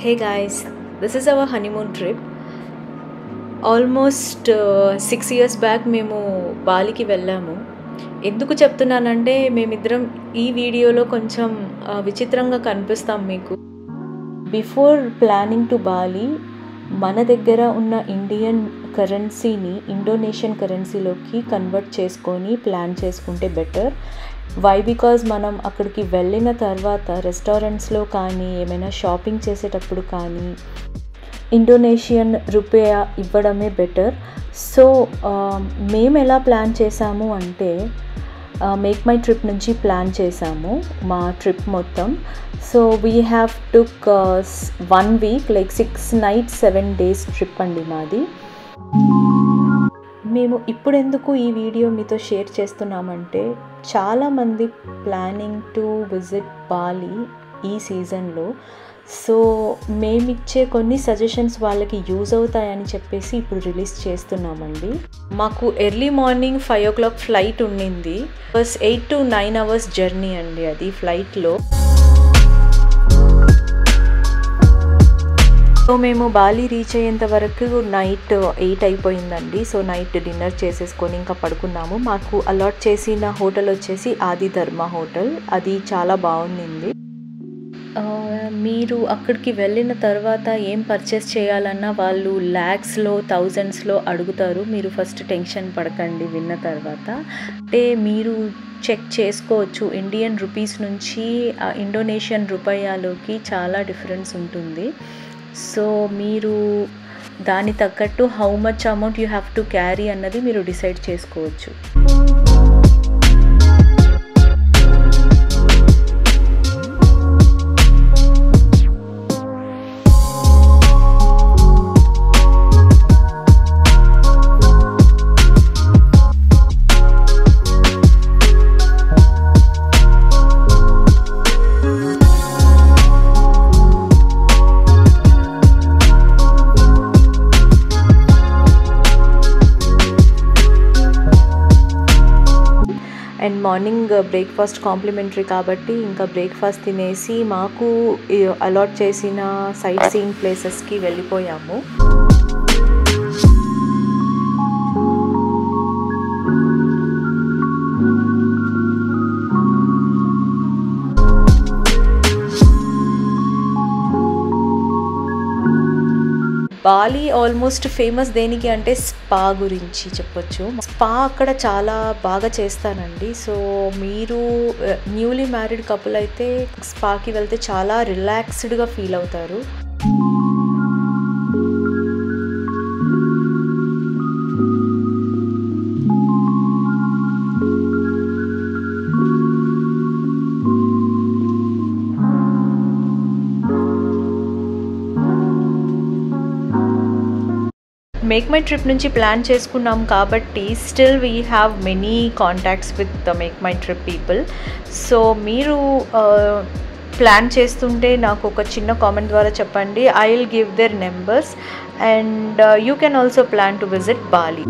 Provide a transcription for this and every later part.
Hey guys, this is our honeymoon trip. Almost 6 years back మేము బాలికి వెళ్ళాము. ఎందుకు చెప్తున్నానంటే మేమిద్దరం ఈ వీడియోలో కొంచెం విచిత్రంగా కనిపిస్తాం మీకు. బిఫోర్ ప్లానింగ్ టు బాలి మన దగ్గర ఉన్న ఇండియన్ కరెన్సీని ఇండోనేషియన్ కరెన్సీలోకి కన్వర్ట్ చేసుకొని ప్లాన్ చేసుకుంటే బెటర్. వై బికాజ్ మనం అక్కడికి వెళ్ళిన తర్వాత రెస్టారెంట్స్లో కానీ ఏమైనా షాపింగ్ చేసేటప్పుడు కానీ ఇండోనేషియన్ రూపాయ ఇవ్వడమే బెటర్. సో మేము ఎలా ప్లాన్ చేసాము అంటే మేక్ మై ట్రిప్ నుంచి ప్లాన్ చేసాము మా ట్రిప్ మొత్తం. So we have took 1 week like 6 nights 7 days trip అండి మాది. మేము ఇప్పుడెందుకు ఈ వీడియో మీతో షేర్ చేస్తున్నామంటే చాలామంది ప్లానింగ్ టు విజిట్ బాలి ఈ సీజన్లో. సో మేమిచ్చే కొన్ని సజెషన్స్ వాళ్ళకి యూజ్ అవుతాయని చెప్పేసి ఇప్పుడు రిలీజ్ చేస్తున్నామండి. మాకు ఎర్లీ మార్నింగ్ 5 o'clock ఫ్లైట్ ఉండింది. 8 to 9 hours జర్నీ అండి అది ఫ్లైట్లో. సో మేము బాలి రీచ్ అయ్యేంత వరకు నైట్ 8 అయిపోయిందండి. సో నైట్ డిన్నర్ చేసేసుకొని ఇంకా పడుకున్నాము. మాకు అలాట్ చేసిన హోటల్ వచ్చేసి ఆది ధర్మ హోటల్. అది చాలా బాగుంది. మీరు అక్కడికి వెళ్ళిన తర్వాత ఏం పర్చేస్ చేయాలన్నా వాళ్ళు ల్యాక్స్లో థౌజండ్స్లో అడుగుతారు. మీరు ఫస్ట్ టెన్షన్ పడకండి విన్న తర్వాత. అంటే మీరు చెక్ చేసుకోవచ్చు ఇండియన్ రూపీస్ నుంచి ఇండోనేషియన్ రూపాయలోకి చాలా డిఫరెన్స్ ఉంటుంది. సో మీరు దాని తగ్గట్టు how much amount you have to carry అన్నది మీరు డిసైడ్ చేసుకోవచ్చు. అండ్ మార్నింగ్ బ్రేక్ఫాస్ట్ కాంప్లిమెంటరీ కాబట్టి ఇంకా బ్రేక్ఫాస్ట్ తినేసి మాకు అలాట్ చేసిన సైట్ సీయింగ్ ప్లేసెస్కి వెళ్ళిపోయాము. బాలి ఆల్మోస్ట్ ఫేమస్ దేనికి అంటే స్పా గురించి చెప్పొచ్చు. స్పా అక్కడ చాలా బాగా చేస్తానండి. సో మీరు న్యూలీ మ్యారీడ్ కపుల్ అయితే స్పాకి వెళ్తే చాలా రిలాక్స్డ్గా ఫీల్ అవుతారు. మేక్ మై ట్రిప్ నుంచి ప్లాన్ చేసుకున్నాం కాబట్టి still we have many contacts with the make my trip people. So మీరు ప్లాన్ చేస్తుంటే నాకు ఒక చిన్న కామెంట్ ద్వారా చెప్పండి. I will give there numbers and you can also plan to visit Bali.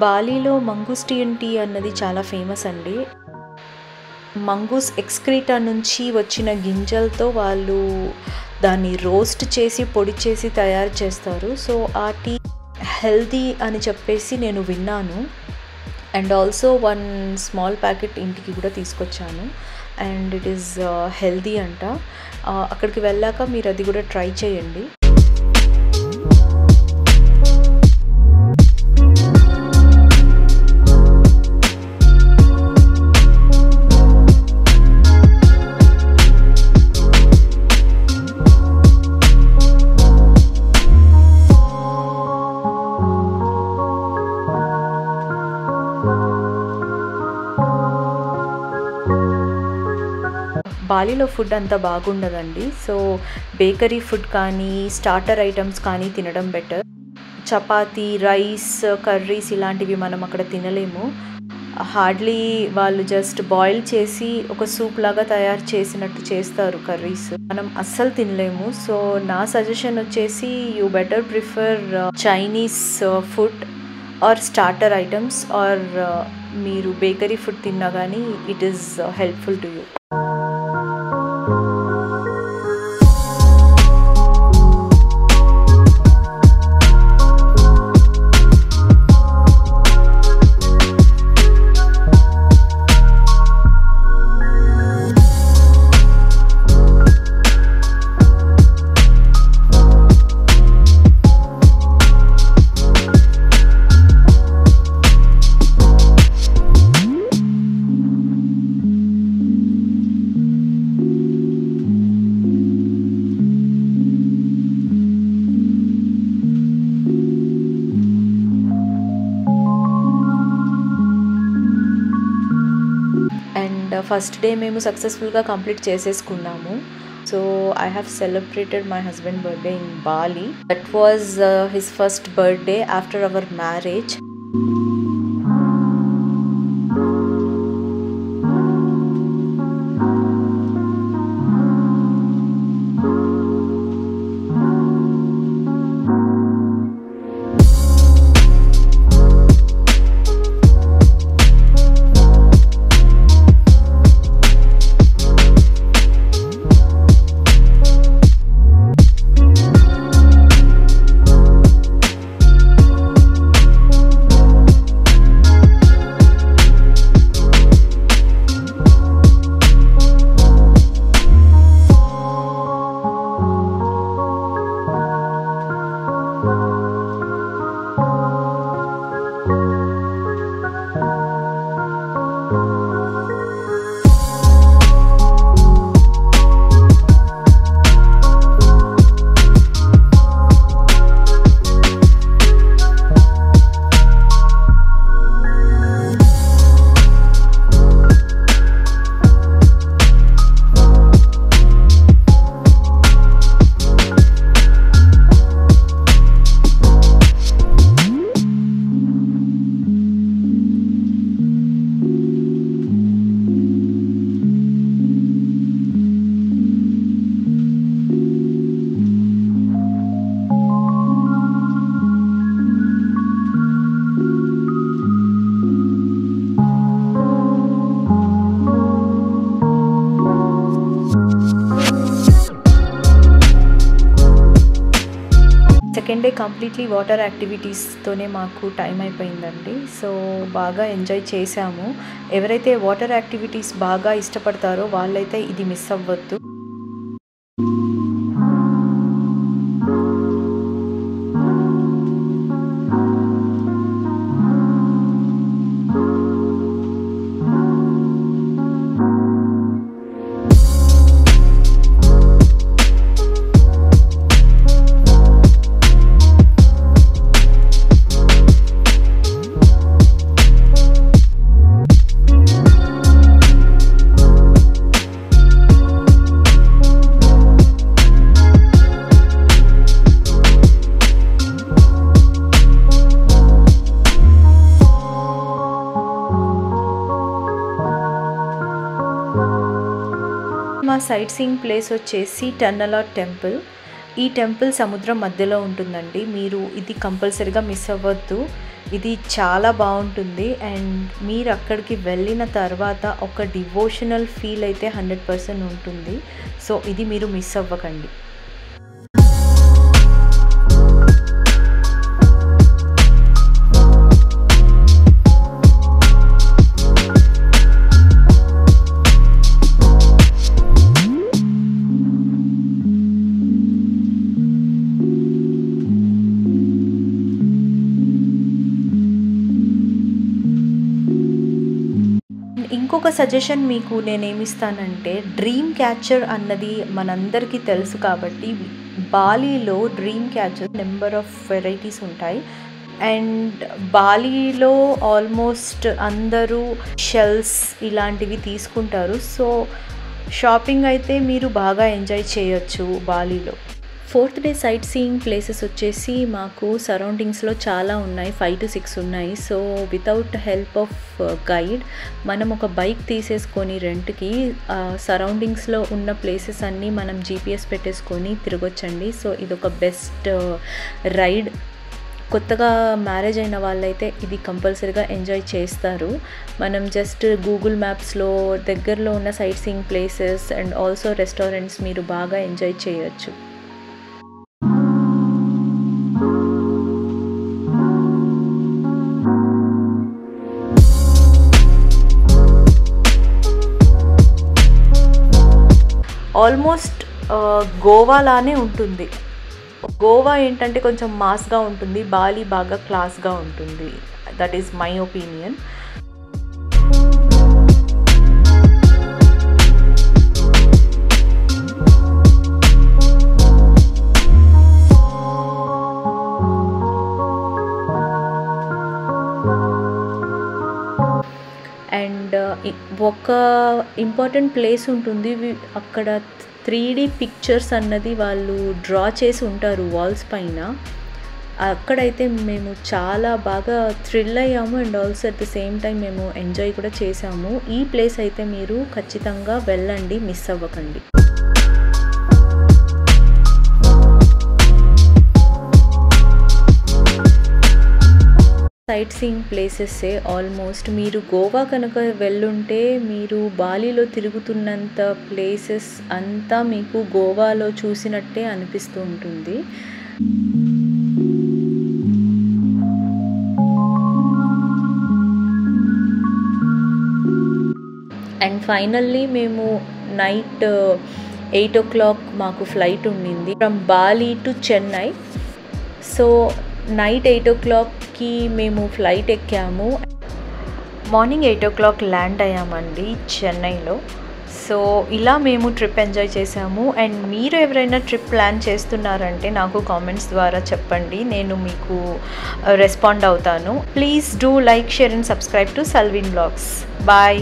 బాలీలో మంగూస్టియన్ టీ అన్నది చాలా ఫేమస్ అండి. మంగూస్ ఎక్స్క్రీటా నుంచి వచ్చిన గింజలతో వాళ్ళు దాన్ని రోస్ట్ చేసి పొడి చేసి తయారు చేస్తారు. సో ఆ టీ హెల్దీ అని చెప్పేసి నేను విన్నాను. అండ్ ఆల్సో 1 small ప్యాకెట్ ఇంటికి కూడా తీసుకొచ్చాను. అండ్ ఇట్ ఈస్ హెల్దీ అంట. అక్కడికి వెళ్ళాక మీరు అది కూడా ట్రై చేయండి. బాలీలో ఫుడ్ అంత బాగుండదండి. సో బేకరీ ఫుడ్ కానీ స్టార్టర్ ఐటమ్స్ కానీ తినడం బెటర్. చపాతీ, రైస్, కర్రీస్ ఇలాంటివి మనం అక్కడ తినలేము. హార్డ్లీ వాళ్ళు జస్ట్ బాయిల్ చేసి ఒక సూప్ లాగా తయారు చేసినట్టు చేస్తారు కర్రీస్. మనం అస్సలు తినలేము. సో నా సజెషన్ వచ్చేసి you better prefer Chinese food or starter items or మీరు బేకరీ ఫుడ్ తిన్నా కానీ it is helpful to you. And first day మేము సక్సెస్ఫుల్గా కంప్లీట్ చేసేసుకున్నాము. So I have celebrated my husband birthday in Bali. That was his first birthday after our marriage. Second day completely water యాక్టివిటీస్తోనే మాకు time అయిపోయిందండి. So బాగా enjoy చేసాము. ఎవరైతే water activities బాగా ఇష్టపడతారో వాళ్ళైతే ఇది మిస్ అవ్వద్దు. మా సైట్ సీయింగ్ ప్లేస్ వచ్చేసి టన్నలాట్ టెంపుల్. ఈ టెంపుల్ సముద్రం మధ్యలో ఉంటుందండి. మీరు ఇది కంపల్సరీగా మిస్ అవ్వద్దు. ఇది చాలా బాగుంటుంది. అండ్ మీరు అక్కడికి వెళ్ళిన తర్వాత ఒక డివోషనల్ ఫీల్ అయితే 100% ఉంటుంది. సో ఇది మీరు మిస్ అవ్వకండి. ఇంకొక సజెషన్ మీకు నేనేమిస్తానంటే, డ్రీమ్ క్యాచర్ అన్నది మనందరికీ తెలుసు కాబట్టి బాలీలో dream catcher number of varieties ఉంటాయి. అండ్ బాలీలో ఆల్మోస్ట్ అందరూ షెల్స్ ఇలాంటివి తీసుకుంటారు. సో షాపింగ్ అయితే మీరు బాగా ఎంజాయ్ చేయొచ్చు బాలీలో. 4th day sightseeing places వచ్చేసి మాకు సరౌండింగ్స్లో చాలా ఉన్నాయి, 5 to 6 ఉన్నాయి. So without help of guide మనం ఒక బైక్ తీసేసుకొని రెంట్కి సరౌండింగ్స్లో ఉన్న ప్లేసెస్ అన్నీ మనం GPS పెట్టేసుకొని తిరగొచ్చండి. సో ఇదొక బెస్ట్ రైడ్. కొత్తగా మ్యారేజ్ అయిన వాళ్ళైతే ఇది కంపల్సరీగా ఎంజాయ్ చేస్తారు. మనం జస్ట్ గూగుల్ మ్యాప్స్లో దగ్గరలో ఉన్న sight seeing places and also restaurants మీరు బాగా ఎంజాయ్ చేయొచ్చు. ఆల్మోస్ట్ గోవాలానే ఉంటుంది. గోవా ఏంటంటే కొంచెం మాస్గా ఉంటుంది, బాలి బాగా క్లాస్గా ఉంటుంది. That is my opinion. And ఒక ఇంపార్టెంట్ ప్లేస్ ఉంటుంది, అక్కడ 3D పిక్చర్స్ అన్నది వాళ్ళు డ్రా చేసి ఉంటారు వాల్స్ పైన. అక్కడైతే మేము చాలా బాగా థ్రిల్ అయ్యాము and also at the same time మేము ఎంజాయ్ కూడా చేసాము. ఈ ప్లేస్ అయితే మీరు ఖచ్చితంగా వెళ్ళండి, మిస్ అవ్వకండి. సైట్ సీయింగ్ ప్లేసెస్సే ఆల్మోస్ట్. మీరు గోవా కనుక వెళ్ళుంటే మీరు బాలీలో తిరుగుతున్నంత ప్లేసెస్ అంతా మీకు గోవాలో చూసినట్టే అనిపిస్తూ ఉంటుంది. అండ్ ఫైనల్లీ మేము నైట్ 8 o'clock మాకు ఫ్లైట్ ఉండింది from Bali to Chennai. So night 8 o'clockకి మేము ఫ్లైట్ ఎక్కాము. మార్నింగ్ 8 o'clock ల్యాండ్ అయ్యామండి చెన్నైలో. సో ఇలా మేము ట్రిప్ ఎంజాయ్ చేసాము. అండ్ మీరు ఎవరైనా ట్రిప్ ప్లాన్ చేస్తున్నారంటే నాకు కామెంట్స్ ద్వారా చెప్పండి, నేను మీకు రెస్పాండ్ అవుతాను. Please do like, share and subscribe to సల్విన్ బ్లాగ్స్. బాయ్.